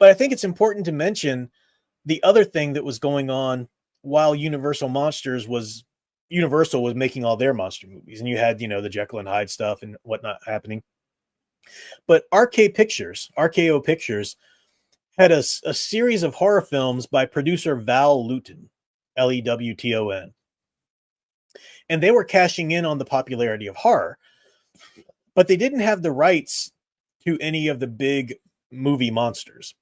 But I think it's important to mention the other thing that was going on while Universal was making all their monster movies, and you had, the Jekyll and Hyde stuff and whatnot happening. But RKO Pictures had a series of horror films by producer Val Lewton, Lewton. And they were cashing in on the popularity of horror, but they didn't have the rights to any of the big movie monsters.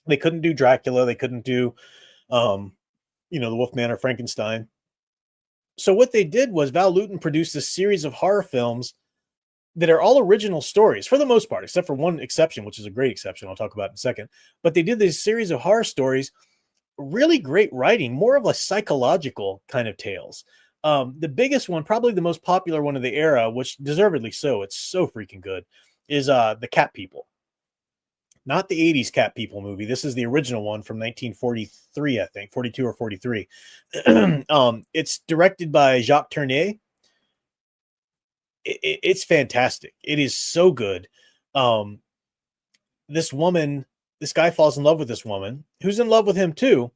They couldn't do Dracula. They couldn't do, the Wolfman or Frankenstein. So what they did was Val Lewton produced a series of horror films that are all original stories for the most part, except for one exception, which is a great exception I'll talk about in a second. But they did this series of horror stories, really great writing, more of a psychological kind of tales. The biggest one, probably the most popular one of the era, which deservedly so, it's so freaking good, is The Cat People. Not the 80s Cat People movie. This is the original one from 1943, I think, 42 or 43. It's directed by Jacques Tourneur. It's fantastic. It is so good. This guy falls in love with this woman, who's in love with him too,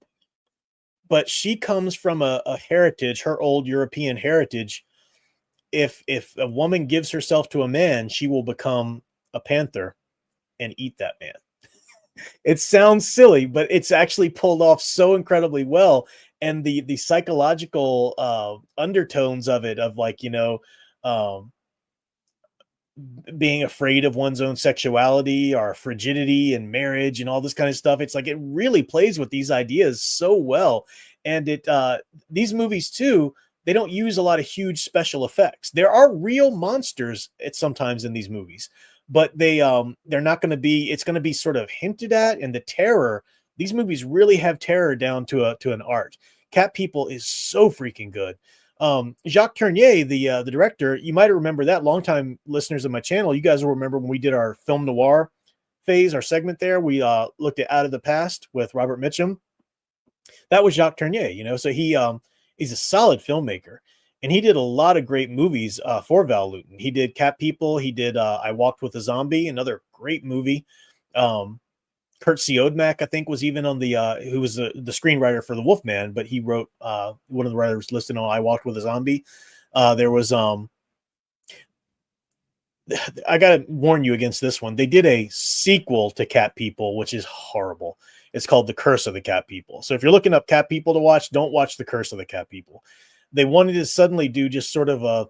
but she comes from a heritage, her old European heritage. If a woman gives herself to a man, she will become a panther and eat that man. It sounds silly, but it's actually pulled off so incredibly well. And the psychological undertones of it, of like, being afraid of one's own sexuality or frigidity and marriage and all this kind of stuff. It's like, it really plays with these ideas so well. And these movies too, they don't use a lot of huge special effects. There are real monsters sometimes in these movies, but they're not going to be, it's going to be sort of hinted at. And the terror, these movies really have terror down to an art. Cat People is so freaking good. Jacques Tourneur, the director, you might remember that. Longtime listeners of my channel, you guys will remember when we did our film noir phase, our segment there, we looked at Out of the Past with Robert Mitchum. That was Jacques Tourneur, so he's a solid filmmaker, and he did a lot of great movies for Val Lewton. He did Cat People. He did I Walked with a Zombie, another great movie. Kurt Siodmak, I think, was even on the who was the screenwriter for The Wolfman, but he wrote one of the writers listed on I Walked with a Zombie. There was I gotta warn you against this one. They did a sequel to Cat People, which is horrible. It's called The Curse of the Cat People. So if you're looking up Cat People to watch, don't watch The Curse of the Cat People. They wanted to suddenly do just sort of a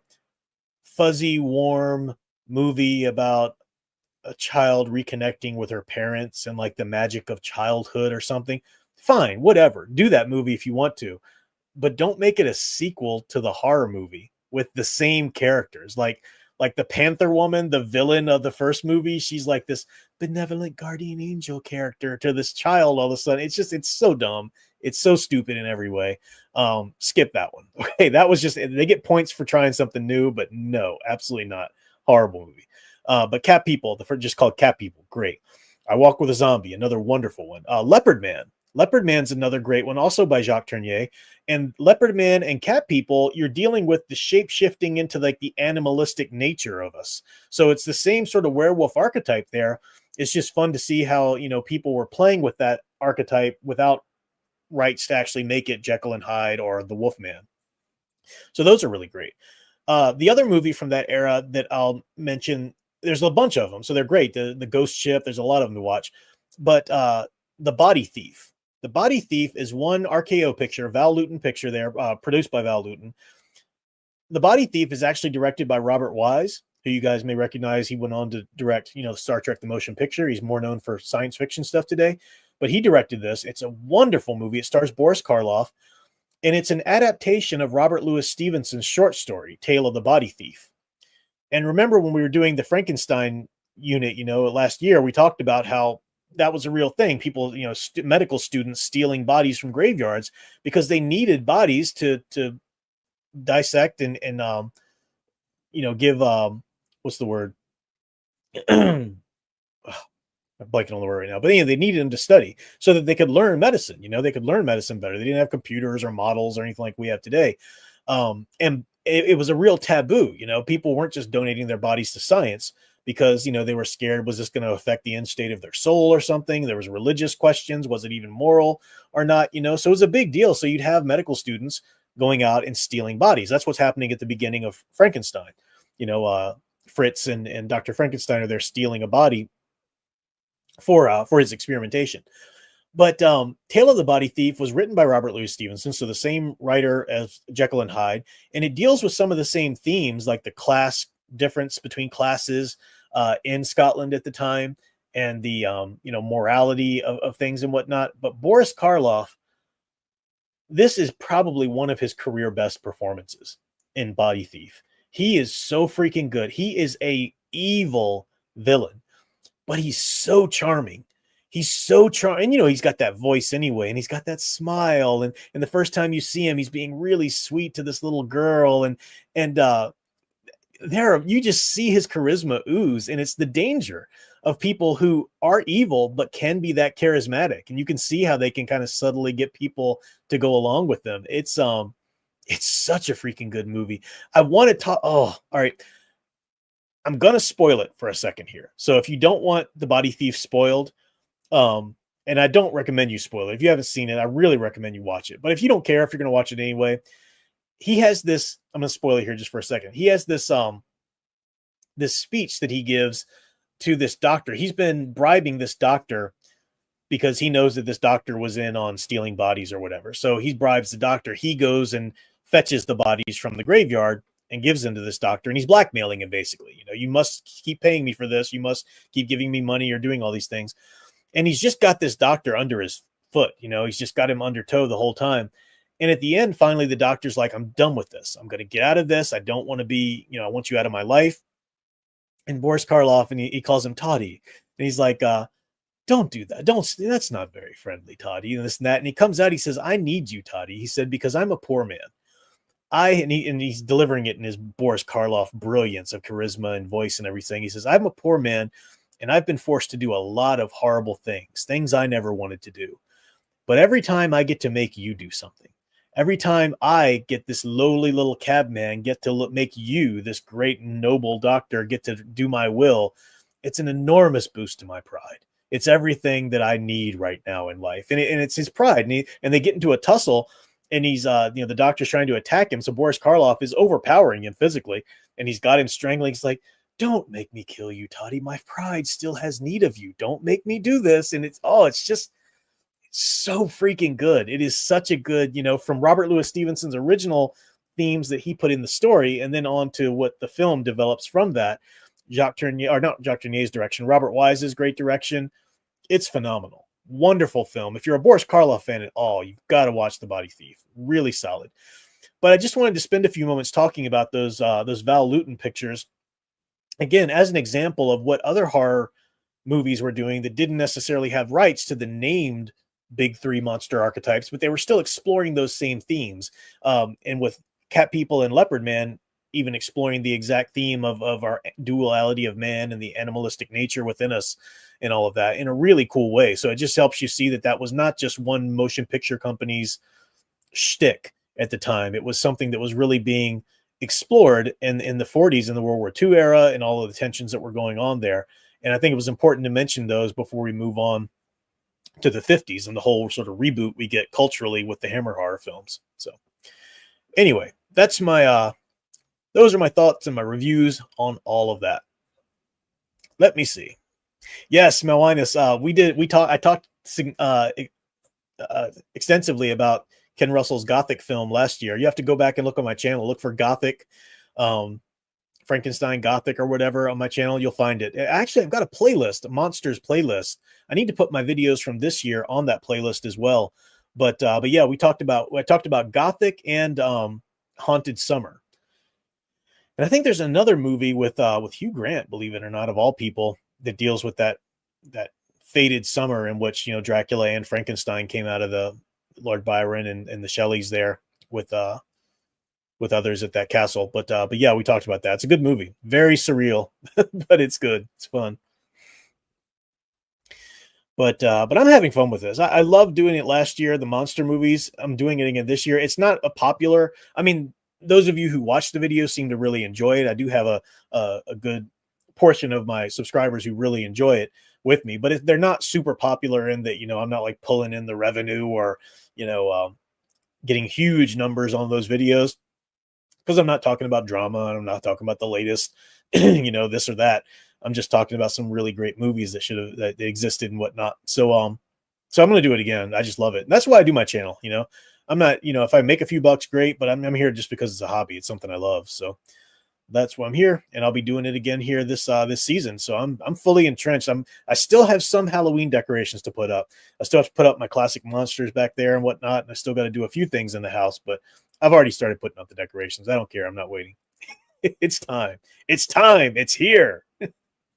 fuzzy, warm movie about a child reconnecting with her parents and like the magic of childhood or something. Fine, whatever. Do that movie if you want to, but don't make it a sequel to the horror movie with the same characters. Like the Panther Woman, the villain of the first movie, she's like this benevolent guardian angel character to this child all of a sudden. It's so dumb. It's so stupid in every way. Skip that one. Okay, that was just, they get points for trying something new, but no, absolutely not. Horrible movie. But Cat People, the first, just called Cat People, great. I Walk with a Zombie, another wonderful one. Leopard Man. Leopard Man's another great one, also by Jacques Tourneur. And Leopard Man and Cat People, you're dealing with the shape-shifting into like the animalistic nature of us. So it's the same sort of werewolf archetype there. It's just fun to see how, people were playing with that archetype without rights to actually make it Jekyll and Hyde or the Wolfman. So those are really great. The other movie from that era that I'll mention, there's a bunch of them, so they're great. The Ghost Ship, there's a lot of them to watch. But The Body Thief. The Body Thief is one RKO picture, Val Lewton picture there, produced by Val Lewton. The Body Thief is actually directed by Robert Wise, who you guys may recognize. He went on to direct, Star Trek The Motion Picture. He's more known for science fiction stuff today. But he directed this. It's a wonderful movie. It stars Boris Karloff. And it's an adaptation of Robert Louis Stevenson's short story, Tale of the Body Thief. And remember when we were doing the Frankenstein unit, last year, we talked about how that was a real thing. People, medical students stealing bodies from graveyards because they needed bodies to dissect and give, what's the word? I'm blanking on the word right now, but they needed them to study so that they could learn medicine. They could learn medicine better. They didn't have computers or models or anything like we have today. And it was a real taboo. People weren't just donating their bodies to science, because, they were scared. Was this going to affect the end state of their soul or something? There was religious questions. Was it even moral or not? So it was a big deal. So you'd have medical students going out and stealing bodies. That's what's happening at the beginning of Frankenstein. Fritz and Dr. Frankenstein are there stealing a body for his experimentation. But Tale of the Body Thief was written by Robert Louis Stevenson, so the same writer as Jekyll and Hyde, and it deals with some of the same themes, like the class difference between classes in Scotland at the time, and the morality of things and whatnot. But Boris Karloff, this is probably one of his career best performances in Body Thief. He is so freaking good. He is a evil villain, but he's so charming. He's so charming. And, he's got that voice anyway, and he's got that smile. And the first time you see him, he's being really sweet to this little girl. And you just see his charisma ooze. And it's the danger of people who are evil, but can be that charismatic. And you can see how they can kind of subtly get people to go along with them. It's such a freaking good movie. I want to talk. Oh, all right. I'm going to spoil it for a second here. So if you don't want The Body Thief spoiled, and I don't recommend you spoil it. If you haven't seen it, I really recommend you watch it. But if you don't care, if you're going to watch it anyway, he has this, I'm going to spoil it here just for a second. He has this speech that he gives to this doctor. He's been bribing this doctor because he knows that this doctor was in on stealing bodies or whatever. So he bribes the doctor. He goes and fetches the bodies from the graveyard and gives them to this doctor. And he's blackmailing him basically. You must keep paying me for this. You must keep giving me money or doing all these things. And he's just got this doctor under his foot. He's just got him under tow the whole time. And at the end, finally, the doctor's like, I'm done with this. I'm going to get out of this. I don't want to be, I want you out of my life. And Boris Karloff, and he calls him Toddy. And he's like, don't do that. That's not very friendly, Toddy. And this and that. And he comes out, he says, I need you, Toddy. He said, because I'm a poor man. And he's delivering it in his Boris Karloff brilliance of charisma and voice and everything. He says, I'm a poor man, and I've been forced to do a lot of horrible things I never wanted to do. But every time I get to make you do something, every time I get this lowly little cabman, get to make you, this great noble doctor, get to do my will, it's an enormous boost to my pride. It's everything that I need right now in life. And it's his pride. And they get into a tussle, and he's, the doctor's trying to attack him. So Boris Karloff is overpowering him physically, and he's got him strangling. He's like, don't make me kill you, Toddy. My pride still has need of you. Don't make me do this. And it's so freaking good. It is such a good, from Robert Louis Stevenson's original themes that he put in the story, and then on to what the film develops from that. Jacques Tournier's direction, Robert Wise's great direction. It's phenomenal. Wonderful film. If you're a Boris Karloff fan at all, you've got to watch The Body Thief. Really solid. But I just wanted to spend a few moments talking about those Val Lewton pictures. Again, as an example of what other horror movies were doing that didn't necessarily have rights to the named big three monster archetypes, but they were still exploring those same themes. And with Cat People and Leopard Man, even exploring the exact theme of our duality of man and the animalistic nature within us and all of that in a really cool way. So it just helps you see that was not just one motion picture company's shtick at the time. It was something that was really being explored in the 40s, in the World War II era, and all of the tensions that were going on there. And I think it was important to mention those before we move on to the 50s and the whole sort of reboot we get culturally with the Hammer horror films. So anyway, that's those are my thoughts and my reviews on all of that. Let me see. Yes, Melwinus, I talked extensively about Ken Russell's Gothic film last year. You have to go back and look on my channel. Look for Gothic, Frankenstein Gothic or whatever on my channel. You'll find it. Actually, I've got a playlist, a monsters playlist. I need to put my videos from this year on that playlist as well. But yeah, I talked about Gothic and Haunted Summer. And I think there's another movie with Hugh Grant, believe it or not, of all people, that deals with that fated summer in which, Dracula and Frankenstein came out of the Lord Byron and the Shelleys there with others at that castle. But yeah, we talked about that. It's a good movie. Very surreal, but it's good. It's fun. But I'm having fun with this. I love doing it last year, the monster movies. I'm doing it again this year. It's not a popular, those of you who watch the video seem to really enjoy it. I do have a good portion of my subscribers who really enjoy it with me, but they're not super popular in that, I'm not like pulling in the revenue or, getting huge numbers on those videos, because I'm not talking about drama and I'm not talking about the latest, this or that. I'm just talking about some really great movies that existed and whatnot. So I'm going to do it again. I just love it. And that's why I do my channel. I'm not, if I make a few bucks, great, but I'm here just because it's a hobby. It's something I love. So that's why I'm here, and I'll be doing it again here this season. So I'm fully entrenched. I still have some Halloween decorations to put up. I still have to put up my classic monsters back there and whatnot, and I still got to do a few things in the house, but I've already started putting up the decorations. I don't care. I'm not waiting. It's time. It's time. It's here.